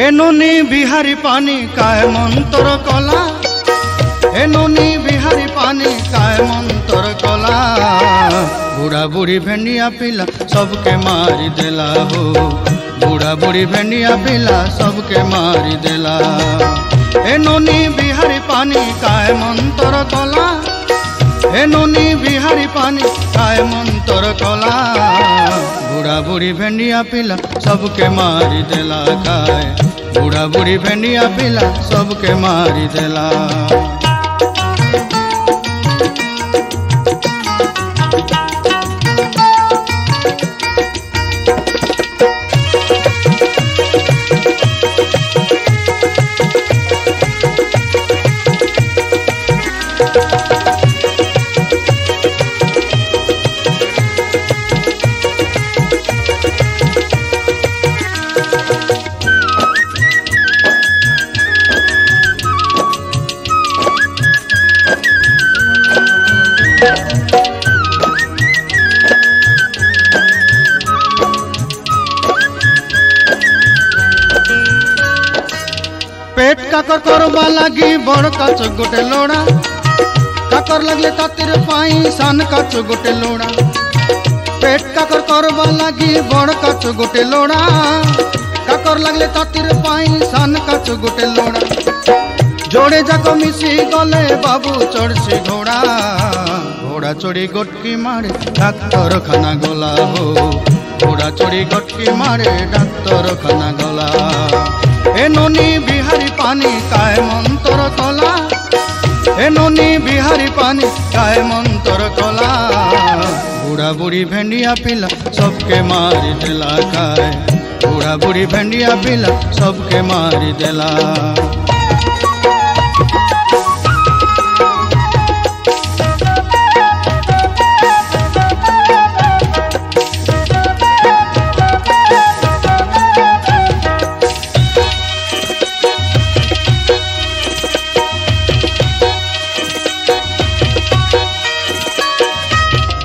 एनोनी बिहारी पानी काय मंतर कला, एनोनी बिहारी पानी काय मंतर कला। बूढ़ा बूढ़ी भेंडिया पिला सबके मारी देला हो, बूढ़ा बूढ़ी भेंडिया पिला सबके मारी देला। एनोनी बिहारी पानी काय मंतर कला, एनोनी बिहारी पानी काय मंतर कला। बूढ़ा बूढ़ी भेंडिया पिला सबके मारी देला खाए, बूढ़ा बूढ़ी भेंडिया पिला सबके मारी देला। पेट काकर करवा लगी बड़ काच गोटे लोड़ा, काकर लगले तातिर पाई सान काच गोटे लोड़ा। पेट काकर करवा लगी बड़ काच गोटे लोड़ा, काकर लगले तातिर पाई सान काच गोटे लोड़ा। जोड़े जाक मिसी गले बाबू चढ़सी घोड़ा, घोड़ा चढ़ी गोटकी मारे डाक्तर खाना गला हो, घोड़ा चढ़ी गोटकी मारे डाक्तर खाना गला। एनोनी बिहारी पानी काय मंतर कला, एनोनी बिहारी पानी काय मंतर कला। बूढ़ा बूढ़ी भेंडिया पिला सबके मारी देला खाए, बूढ़ा बूढ़ी भेंडिया पिला सबके मारी देला।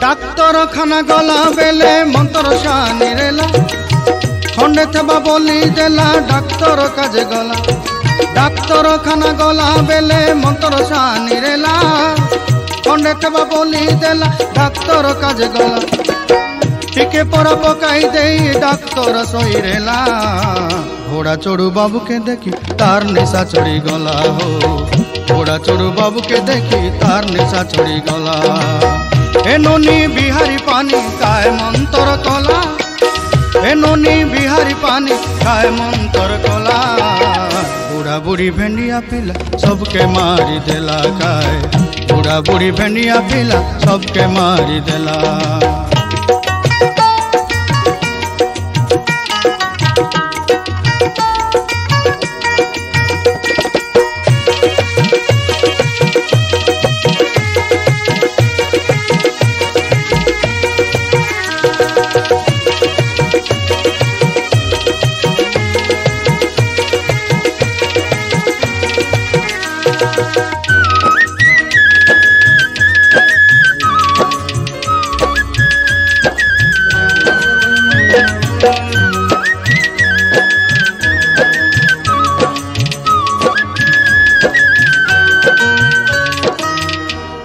डाक्तर खाना गला बेले मंत्र शानी रेला, खंडे थेबा बोली देला डाक्तर काजे गला। डाक्तर खाना गला बेले मंत्र शानी रेला, खंडे थेबा बोली देला डाक्तर काजे गला। टिके पर पकाई दे डाक्तर सोई रेला, घोड़ा चढ़ू बाबू के देखी तार निशा चढ़ी गला हो, घोड़ा चढ़ू बाबू के देखी तार निशा चढ़ी गला। एनोनी बिहारी पानी काय मंतर कला, एनोनी बिहारी पानी काय मंतर कला। बूढ़ा बूढ़ी भेंडिया पिला सबके मारी देला खाए, बूढ़ा बूढ़ी भेंडिया पिला सबके मारी देला।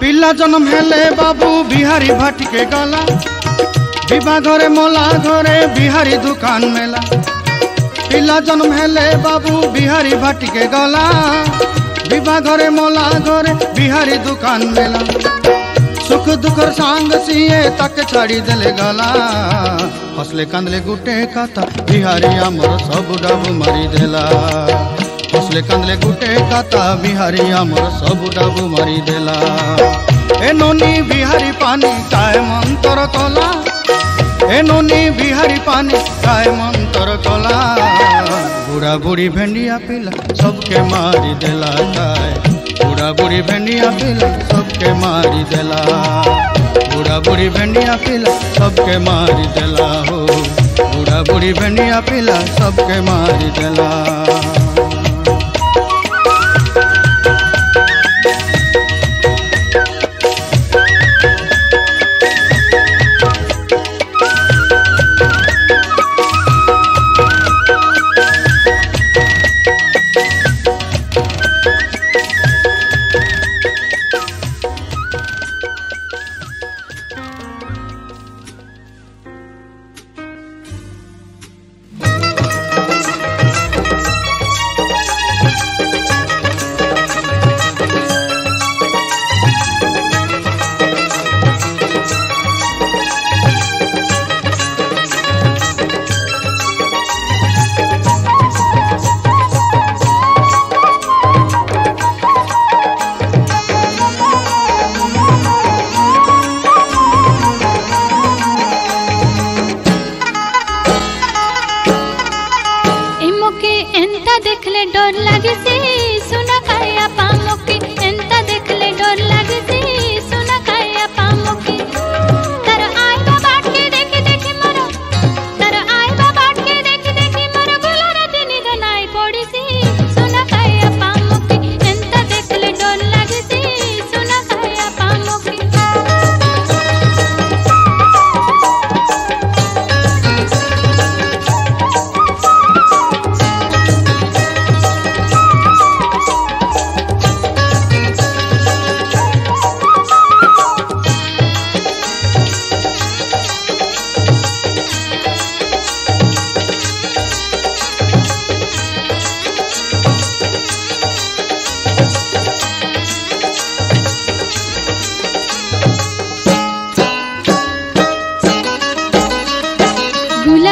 पिला जन्म हेले बाबू बिहारी भाटी के गला, विवाह घरे मोला घरे बिहारी दुकान मेला। पिला जन्म हेले बाबू बिहारी भाटी के गला, विवाह घरे मोला घरे बिहारी दुकान मेला। सुख दुखर सांग सिए तक छाड़ी देले गला, हसले कांदले गुटे काता बिहारी आमर सब डाबू मारी देला। हसले कांदले गुटे काता बिहारी आमर सब डाबू मारी देला। एनोनी बिहारी पानी काय मंतर कला, एनोनी बिहारी पानी काय मंतर कला। बूढ़ा बूढ़ी भेंडिया पिला सबके मारी देला खाए, बूढ़ा बूढ़ी भेंडिया पिला सबके मारी देला। बूढ़ा बूढ़ी भेंडिया पिला सबके मारी देला हो, बूढ़ा बूढ़ी भेंडिया पिला सबके मारी देला। डर लगे से सुना काया पामुकी एंता देखले डर लगे से सुना काया पामुकी तर आय बाबा के देखे देखे मरो तर आय बाबा के देखे देखे मरो गोला राती निद नाई पड़ी से सुना काया पामुकी एंता देखले डर लगे से सुना काया पामुकी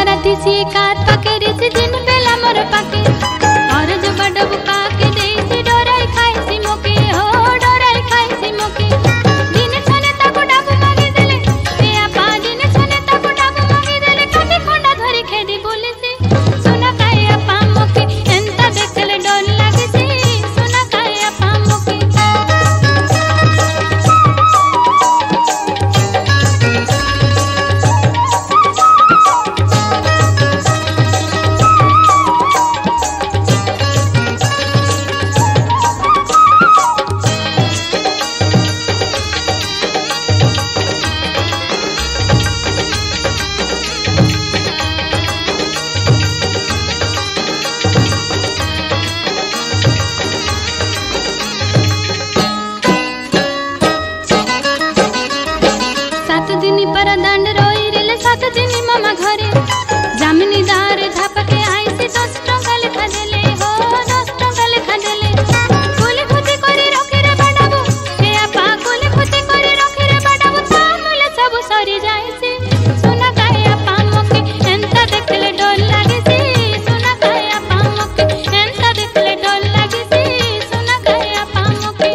राती सी कार पके रे से दिन बेला मोर पके और जो बड़ बुका के दे से डोराई खाई सी मोके हो डोराई खाई सी मोके दिन छने ताको डाबू मागी देले ए आपा दिन छने ताको डाबू मागी देले काटे खंडा धरी खेदी बोले से सुना काए आपा मोके एंता देखले डर लागे से सुना काए आपा मोके पर दंड रोई रेले 7 दिन मामा घरे जामिनी दार धापके आई से 10 टंका लेखा देले हो 10 टंका लेखा देले कोले खुती करी रखे रे बाडाबू ए आपा कोले खुती करी रखे रे बाडाबू तामुले सब सरी जाय से सुना काए आपा मोके एंता देखले डर लागे से सुना काए आपा मोके एंता देखले डर लागे से सुना काए आपा मोके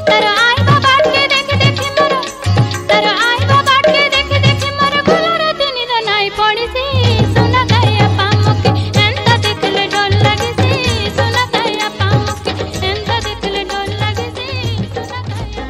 तर आय बाबा के देखे देखे मोर तर आय बाबा के देखे देखे मोर गोला राती निद नाई पड़ी से सुना काया पामुके एंता देखले डर लागे से सुना काया पामुके एंता देखले डर लागे से सुना काया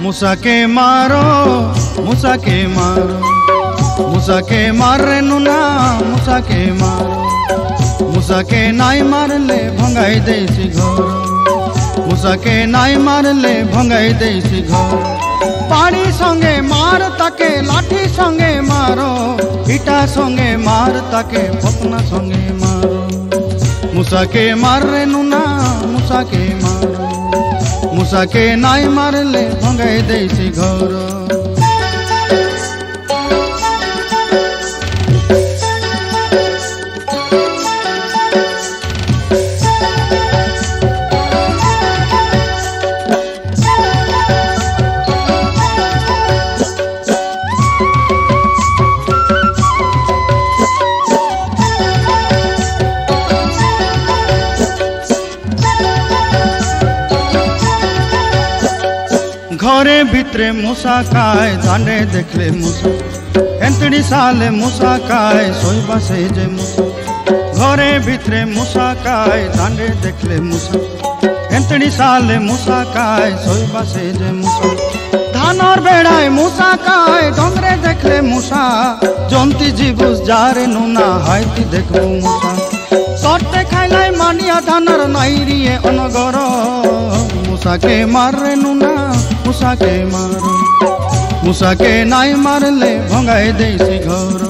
मूसा के मारो मूसा के मारो मूसा के मार रे नुना मूसा के मारो मूसा के नाई मार ले भंगाई देसी घर मूसा के नाई मार ले भंगाई देसी घर पानी संगे मार ताके लाठी संगे मारो इटा संगे मार ताके फपना संगे मारो मूसा के मार रे नुना मूसा के मारो मूसा के नाई मार ले भंगाई देसी घर घरे भितरे मूसा काए दांडे देखले मूसा एंतड़ी साले मूसा काए सोईबा से जे मूसा घरे भितरे मूसा काए दांडे देखले मूसा एंतड़ी साले मूसा काए सोईबा से जे मूसा धान और बेड़ाए मूसा काए डोंगरे देखले मूसा जंती जीबुस जारे नुना हाइती देखबो मूसा सटे खाइलाई मानिया ধানার নাইরিয়ে অনগর মুসাকে মারে নুনা মুসাকে মার মুসাকে নাই মারলে ভঙ্গায় দেইছি ঘর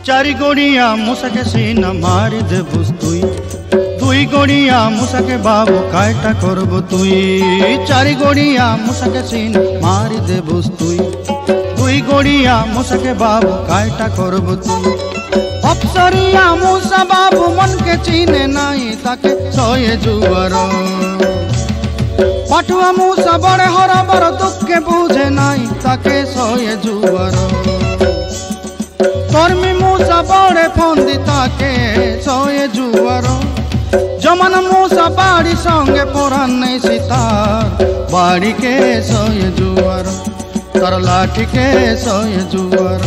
चारि गोड़िया मुसाके सीना मारी देबुस तुई दुई गोड़िया मुसाके बाबू कायटा करबो तुई चारि गोड़िया मुसाके सीना मारी देबुस तुई दुई गोड़िया मुसाके बाबू कायटा करबो तुई अफसरिया मुसा बाबू मन के चीने नाई ताके सोये जुआर पाठुआ मुसा बड़े हरबर दुख के बुझे नाई ताके सोये जुआर कर्मी मूसा बड़े फंदी ताके सोए जुआर जमन मूसा बाड़ी संगे पोरान नहीं सितार बाड़ी के सोए जुआर तर लाठी के सोए जुआर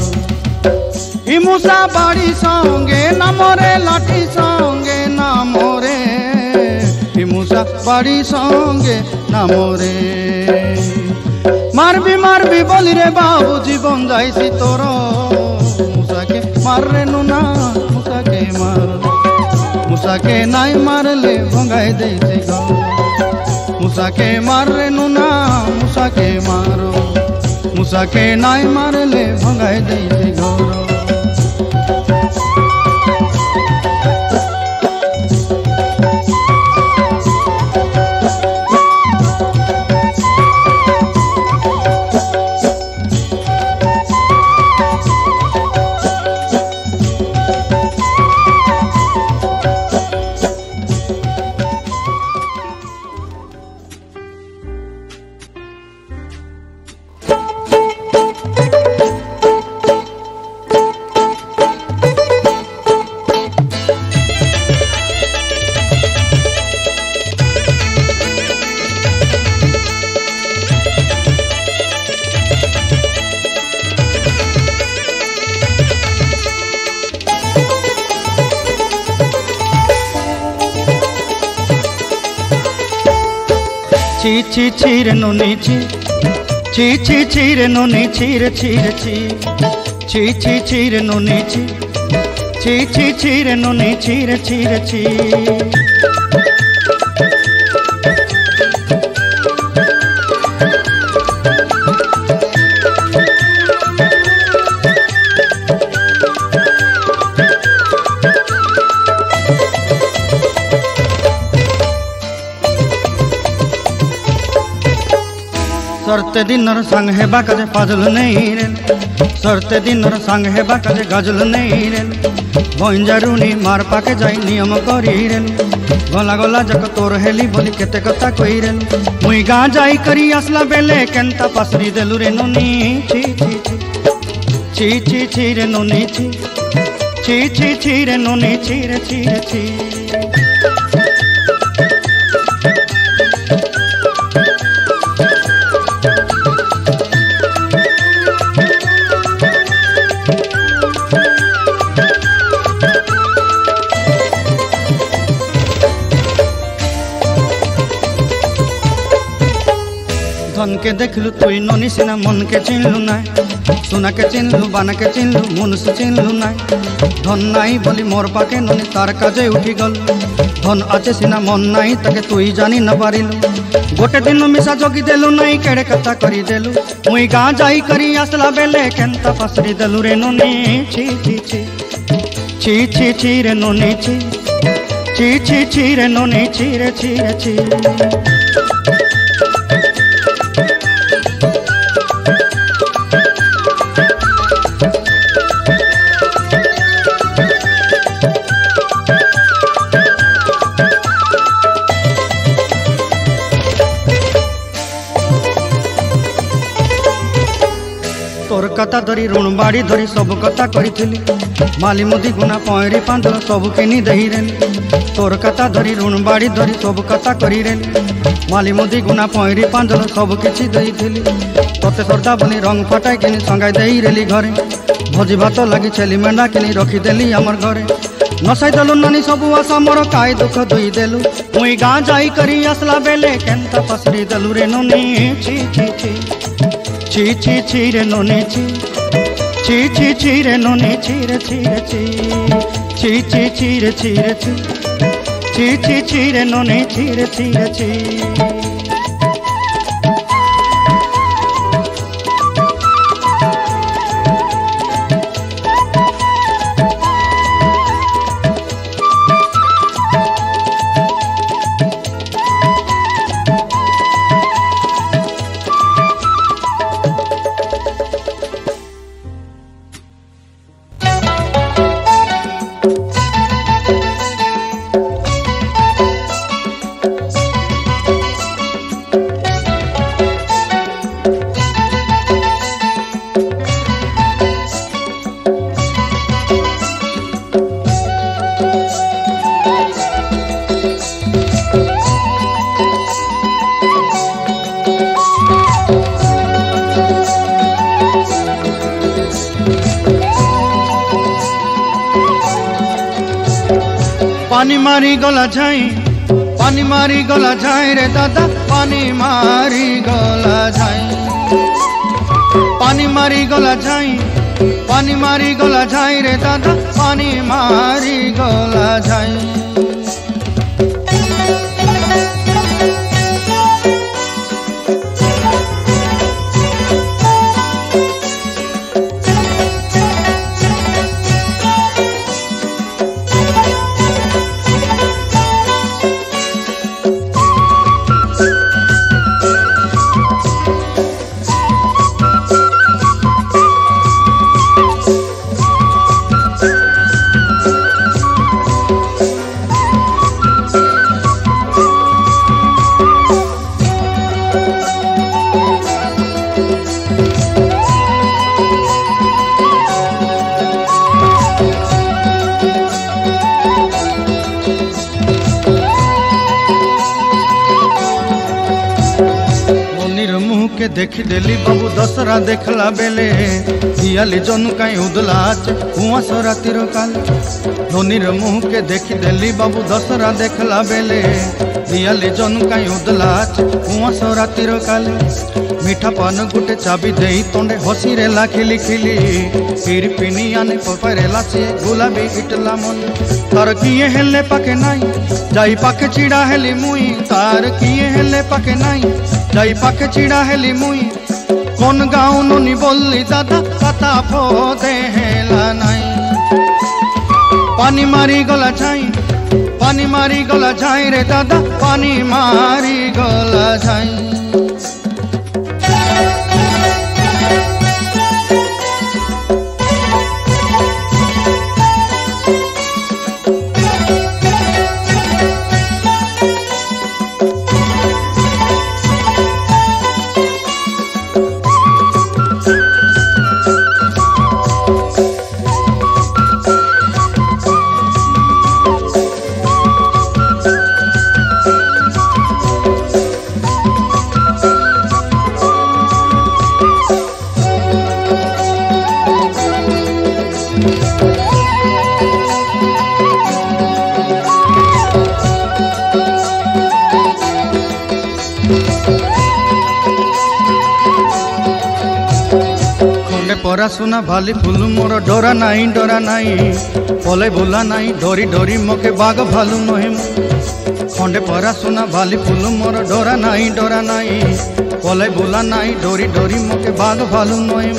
ई मूसा बाड़ी संगे ना मोरे लाठी संगे ना मोरे ई मूसा बाड़ी संगे ना मोरे मारबी बोली रे बाबू जीवन जाइसी तोर मुसाके मारे नुना मुसाके मार मुसाके नाई मारले भंगाई देइसी घर मुसाके मारे नुना मुसाके मारो मुसाके नाई मारले भंगाई देइसी घर ची ची ची रे नोनी ची ची ची ची रे नोनी ची रे ची रे ची ची ची ची रे नोनी ची ची ची ची रे नोनी ची रे ची रे ची सरते दिनर संग है बाकाजे पाजल नहीं रेल सरते दिनर संग है बाकाजे गजल नहीं रेल भंजारुनी मार पाके जाई नियम करी रेल गला गला जक तोर हेली बोली केते कथा कई रेल मुई गा जाई करी असला बेले केंता पासरी देलु रे नोनी ची ची ची ची ची रे नोनी ची ची ची ची रे नोनी ची रे ची रे ची धन के देखलु तुई नोनी सिना मन के चिन्हलु ना सुना के चिन्हलु बाना के चिन्हलु मुनुष चिन्हलु ना धन नाई बोली मोर पाके नोनी तार काजे उठी गल धन आचे सिना मन नाई ताके तुई जानी न पारिलु गोटे दिन मिसा जोगी देलु नाई केड़े कथा करी देलु मुई गा जाई करी आसला बेले केंता पासरी देलु रे नोनी ची ची ची ची ची ची रे नोनी ची ची ची ची रे नोनी ची रे ची रे ची तोर कथा धरी ऋण बाड़ी धरी सब कथा करी माली मुदी गुना पहरी पांदल सब किनी दही रेली तोर कथा धरी ऋण बाड़ी धरी सब कथा करी रेली माली मुदी गुना पहरी पांदल सब किछि दही तोते सरदा बनी रंग फटाई किनी संगाई दही रेली घरे भोजी भात लगी छेली मेंढा किनी रखीदेली आमर घरे नसाई देलु नानी सबू आशा मोर काय दुख दुई देलु मुई गाँ जाई करी आसला बेले केंता पसरी देलु रे नोनी छी छी छी छी छी छी रे नोनी छी छी छी छी रे नोनी छी रे छी रे छी छी छी छी रे छी रे छी छी छी छी रे नोनी छी रे छी रे छी। पानी मारी गला झाई पानी मारी गला झाई रे दादा पानी मारी गला झाई पानी मारी गला झाई पानी मारी गला झाई रे दादा पानी मारी गला झाई। के देखी देली बाबू दसरा देखला बेले दियाली जनु कहीं उदलाच हुआ सो रातिर काले धोनीर मुँह के देखी देली बाबू दसरा देखला बेले दियाली जनु कहीं उदलाच हुआ सो रातिर काले मीठा पान गुटे चाबी दे तोंडे हसी रेला खिली खिली फिर पिनी आने परेला से गुलाबी इटला मन तार किए हेले पाके नाई जाई पाके चिड़ा हेली मुई तार किए हेले पाके नाई जाई पाके चिड़ा हेली मुई कौन गाँव नोनी बोली दादा कथा फोदे हेला नाई पानी मारी गला छाई पानी मारी गला छाई रे दादा पानी मारी गला छाई। परा सुना भाली फूल मोर डोरा नाई पले बोला नाई डोरी डोरी मोके बाग भालू नोहिम खंडे परा सुना भाली फूल मोर डोरा नाई पले बोला नाई डोरी डोरी मोके बाग भालू नोहिम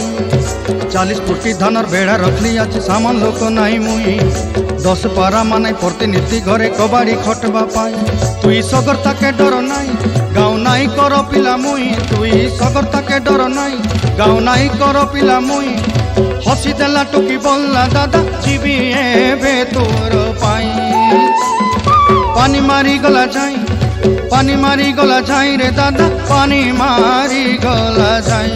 40 फुटी धानर बेड़ा रखली आज सामान लोक नाई मुई 10 पारा माने प्रतिनिधि घरे कबाड़ी खटवा पाई तुई सगरता के डर नाई गाँव नाई कर पिला मुई तुई सगरता के डर नाई गाँव नाई कर पिला मुई हसी देला टुकी बोलला दादा जीवी एबे तोर पाई पानी मारी गला जाई पानी मारी गला जाई रे दादा पानी मारी गला जाई।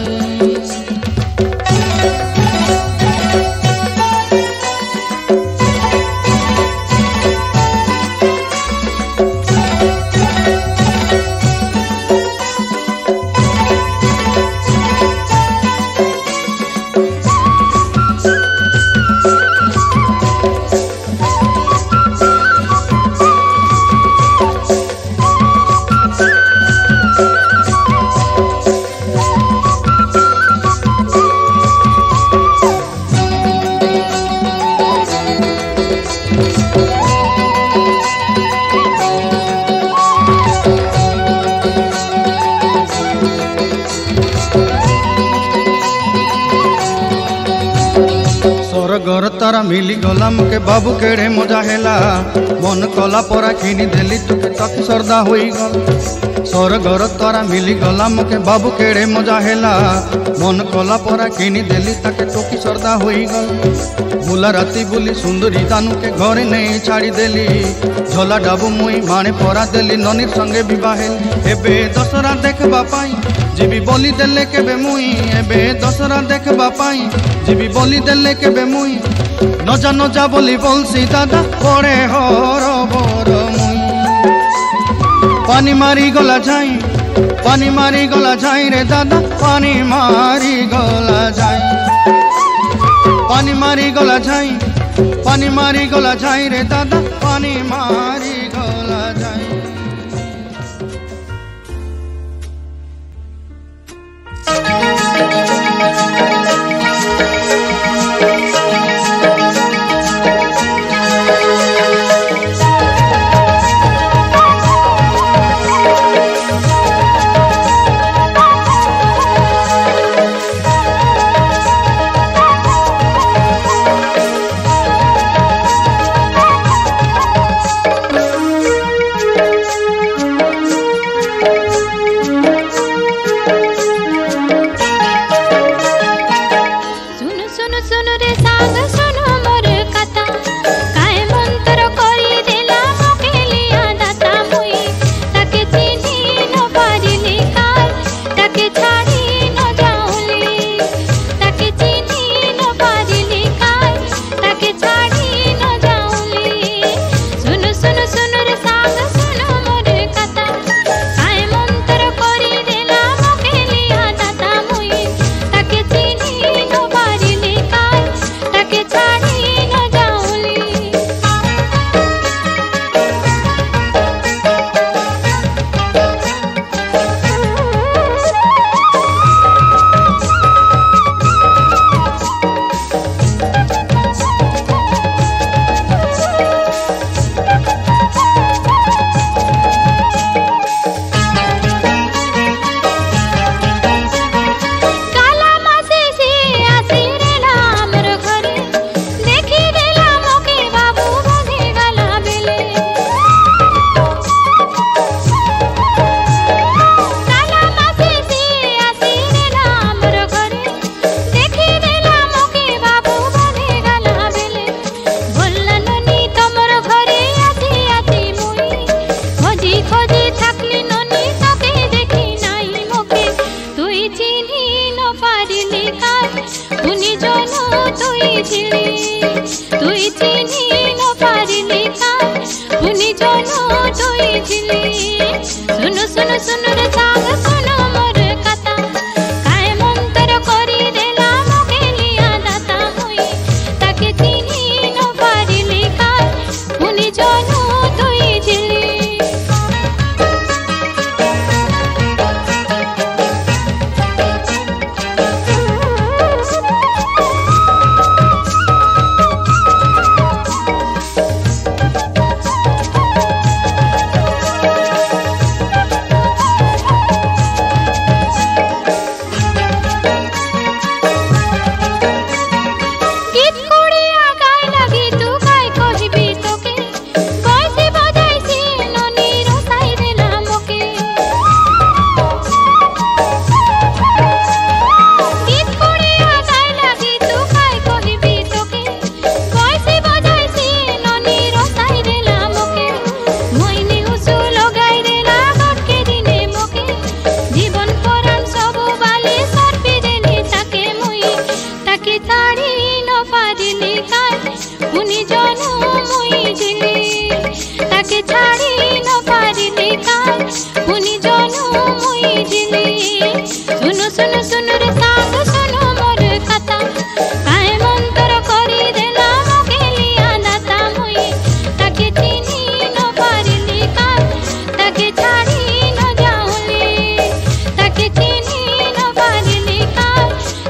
स्वर्गर तारा मिली गला मुके बाबू केड़े मजा हेला मन कला परा किनी देली तुके तक सरदा होई गल स्वर्गर तारा मिली गला मुके बाबू केड़े मजा हेला मन कला परा किनी देली ताके टोकी सरदा होई गल बुला राती बुली सुंदरी तानु के घरे नहीं छाड़ी देली झोला डाबू मुई माने परा देली ननीर संगे विवाहेल एबे दशरा देखबा पाई जीवी बोली देले केबे मुई एबे दशरा देखबा पाई जीवी बोली देले केबे मुई नजा नजा बोली बोलसी दादा पड़े हर बर मुई पानी मारी गला जाई रे दादा पानी मारी गला जाई पानी मारी गला जाई रे दादा पानी मारी गला जाई।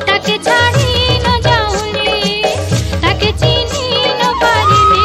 ताके छाड़ी न जाऊली ताके चीनी न पारिली।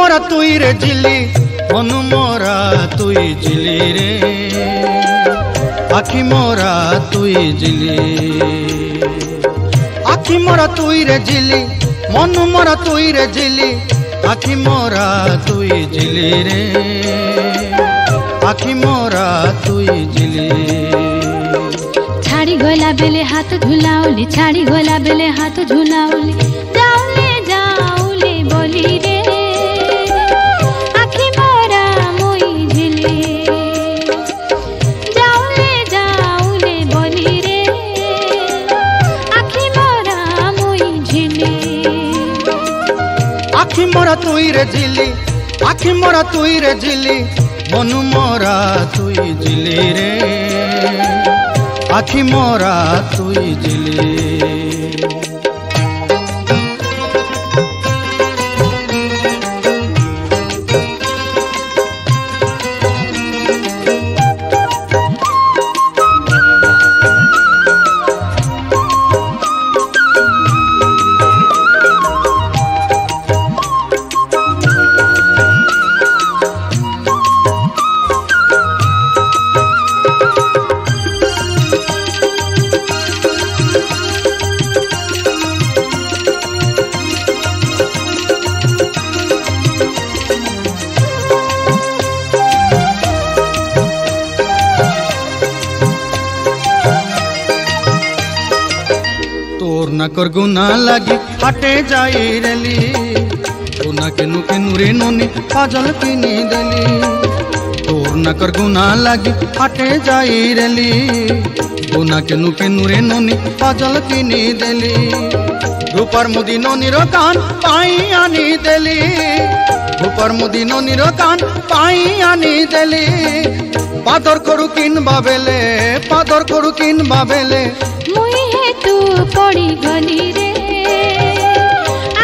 मोरा तुई रे झिली मनु मोरा तुई झिली रे आखि मोरा तुई झिली आखि मोरा तुई रे झिली मनु मोरा तुई रे झिली आखि मोरा तुई झिली रे आखि मोरा तुई झिली छाड़ी गला बेले हाथ झुलाउली छाड़ी गला बेले हाथ झुलाउली जाउले जाउले बोली रे आखि मोरा मोई झिली जाउले जाउले बोली रे आखि मोरा मोई झिली आखि मोरा तुई रे झिली आखि मोरा तुई रे झिली मनु मोरा तुई झिली रे आखि मोरा तुई झिली कर गुना लगी हटे जाई रेली गुना के रे नोनी पाजल किनी देली तोर न कर गुना लगी हटे जाई रेली गुना के रे नोनी पाजल किनी देली रूपर मुदी नोनी रो कान पाई आनी देली रूपर मुदी नोनी रो कान पाई आनी देली पादर करू किन बाबेले पादर करू किन बाबेले मुई हे तू पड़ी गली रे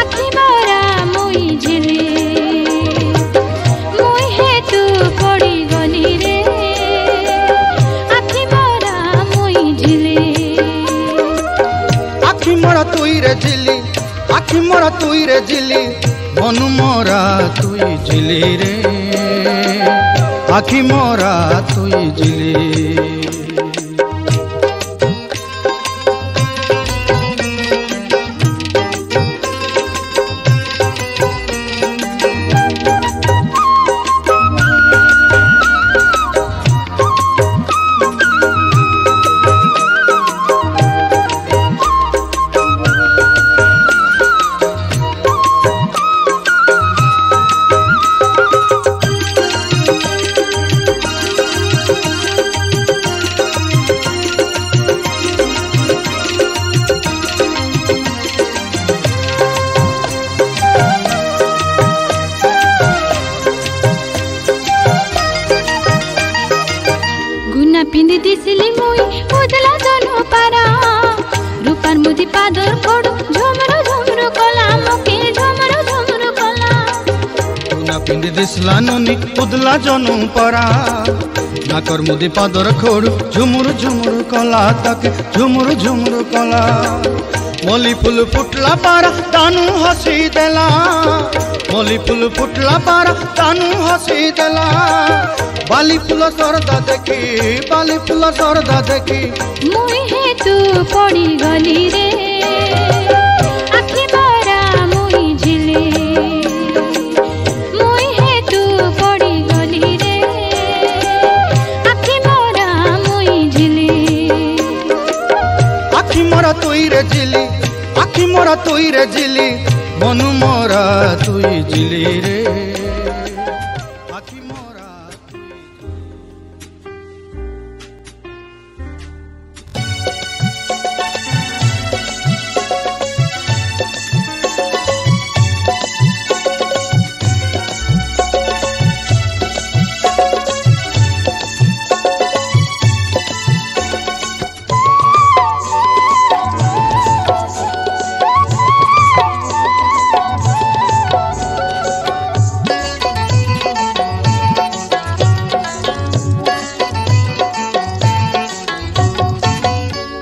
आखि मोरा मुई झिली मुई हे तू पड़ी गली रे आखि मोरा मुई झिली आखि मोरा तुई रे झिली आखि मोरा तुई रे झिली मनु मोरा तुई झिली रे आखि मोरा तुई झिली पिंदी दिसली मुई उदला दोनो पारा रूपार मुदी पादर कोडू झुमरू झुमरू कोला मुके झुमरू झुमरू कोला गुना पिंदी दिसला नोनी उदला दोनो पारा नाकर मुदी पादर कोडू झुमरू झुमरू कोला तक झुमरू झुमरू कोला मोली फूल फुटला पारा तानू हसी देला मोली फूल फुटला पारा तानू हसी देला बाली फूल सरदा देखी बाली फूल सरदा देखी मुई हे तू पड़ी गली रे आखि मोरा मुई झिली मुई हे तू पड़ी गली रे आखि मोरा मुई झिली आखि मोरा तुई रे झिली आखि मोरा तुई रे झिली मनु मोरा तुई झिली रे आखि मोरा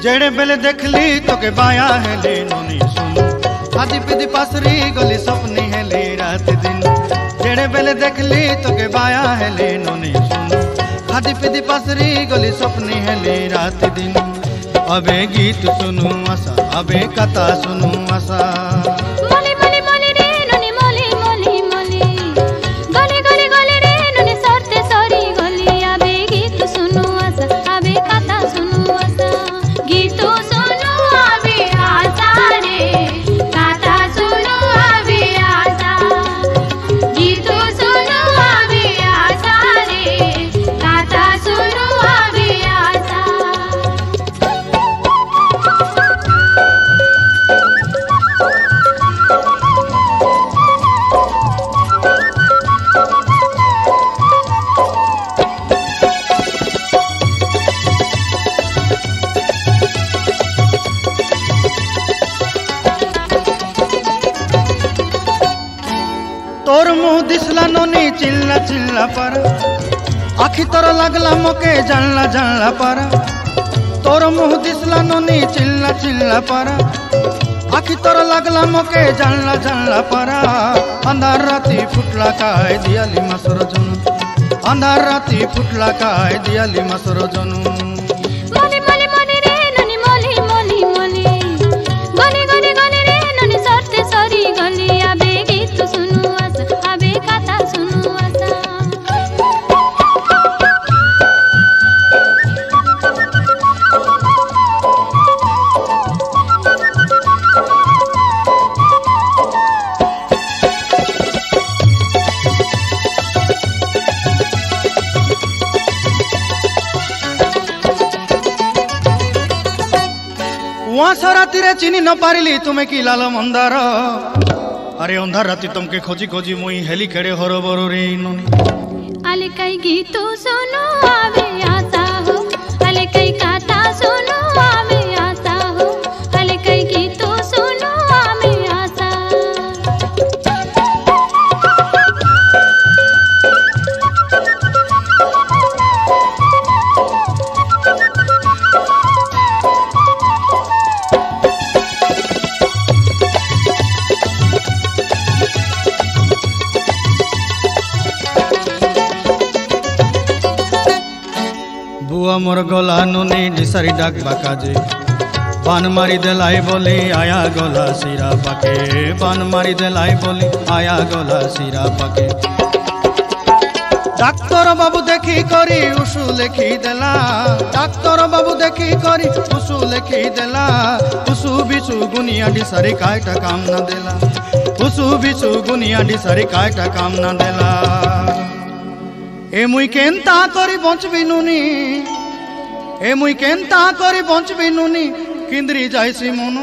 जेड़े बेले देखली तो के बाया है ले नोनी सुन खादी पीदी पासरी गली सपनी हेली रात दिन जेड़े बेले देखली तोके बाया हेली नोनी सुन खादी पीदी पासरी गली सपनी हेली रात दिन अबे गीत सुनू आशा अबे कथा सुनू आशा मोली मोली मोली रे नोनी मोली मोली मोली गली गली गली रे नोनी सरते सरी गली आबे गीत सुनू आशा आबे कथा सुनू आशा गीत सुनू आबे आशा रे कथा सुनू आबे आशा गीत सुनू आबे आशा रे कथा सुनू आबे आशा तोर मुँह दिसला नोनी चिल्ला चिल्ला पर आखी तोर लगला मोके जानला जानला पर तोर मुँह दिसला नोनी चिल्ला चिल्ला पर आखी तोर लगला मोके जानला जानला पर अंधार राती फुटला काय दियाली मासर जनू अंधार राती फुटला काय दियाली मासर जनू मोली मोली मोली रे नोनी मोली मोली मोली गली गली गली रे नोनी सरते सरी गली आबे गीत सुनू आशा आबे कथा सुनू आशा वहाँ राती रे चिनी न पारिली तुम्हें की लाल मंदार अरे अंधार राती तुमके खोजी खोजी मुई हेली खेड़े हरो बरो रे नोनी आले कई गीत सुनू आबे आशा हो आले कई कथा सुनू आबे आशा हो आले कई गीत सुनू आबे आशा बुआ मोर गला नोनी डिसारी डाक बाकाजे बान मारी देलाई बोली आया गला सिरा पाके बान मारी देलाई बोली आया गला सिरा पाके डाक्तर बाबू देखी करी उषु लेखी देला डाक्तर बाबू देखी करी उषु लेखी देला उषु बिसु गुनिया डिसारी कायटा काम ना देला उषु बिसु गुनिया डिसारी कायटा काम ना देला ए मुई केंता करी बंचबी नुनी ए मुई केंता करी बंचबी नुनी किंद्री जाइसी मनु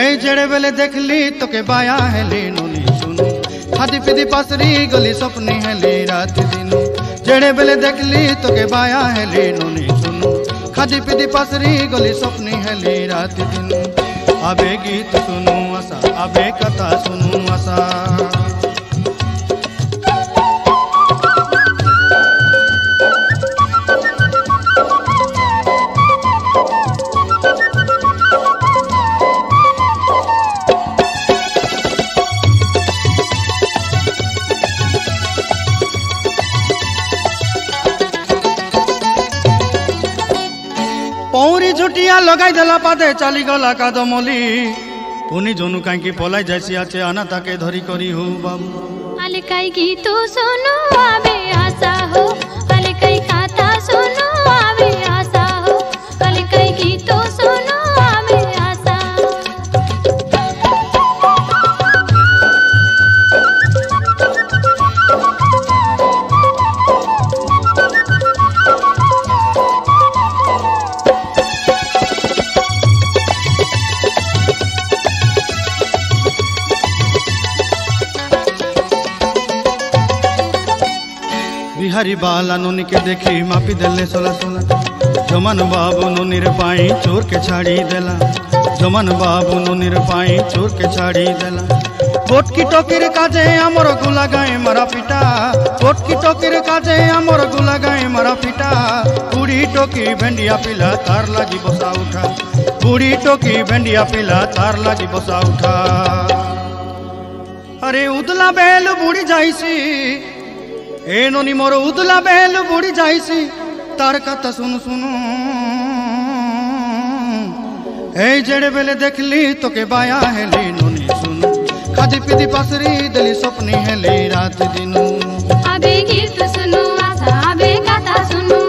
ए जेड़े बेले देखली तोके बाया हेली नुनी सुनु खादी पीदी पासरी गली सपनी हेली रात दिन जेड़े बेले देखली तोके बाया हेली नुनी सुनु खादी पीदी पासरी गली सपनी हेली रात दिन आबे गीत सुनू आशा आबे कथा सुनू आशा पौरी झुटिया लगाई देला पादे चली गला कादमली पुनी जोनु काई पलाई जाइसी आचे आना ताके धरी करी हो बाबू आले कई गीत सुनू आबे आशा हो आले कई कथा सुनू आबे आशा हो आले कई गीत सुनू आबे आशा बिहारी बाला नोनी के देखी मापी देले सोला सोला जमन बाबू नोनीर पाई चोर के छाड़ी देला जमन बाबू नोनीर पाई चोर के छाड़ी देला पोटकी टोकीर काजे आमर गुला गाए मारा पिटा पोटकी टोकीर काजे आमर गुला गाए मारा पिटा कुड़ी टोकी भेंडिया पिला तार लगी बसा उठा बुढ़ी टोकी भेंडिया पिला तार लगी बसा उठा। अरे उदला बेल बुढ़ी जाइसी ए नोनी मोर उदला बेल बुढ़ी जाइसी तार कथा सुन सुनु ए जेड़े बेले देखली तो के बाया हेली नोनी सुनु खादी पीदी पासरी दली सपनी हेली रात दिनु। अबे गीत सुनो आशा अबे कथा सुनो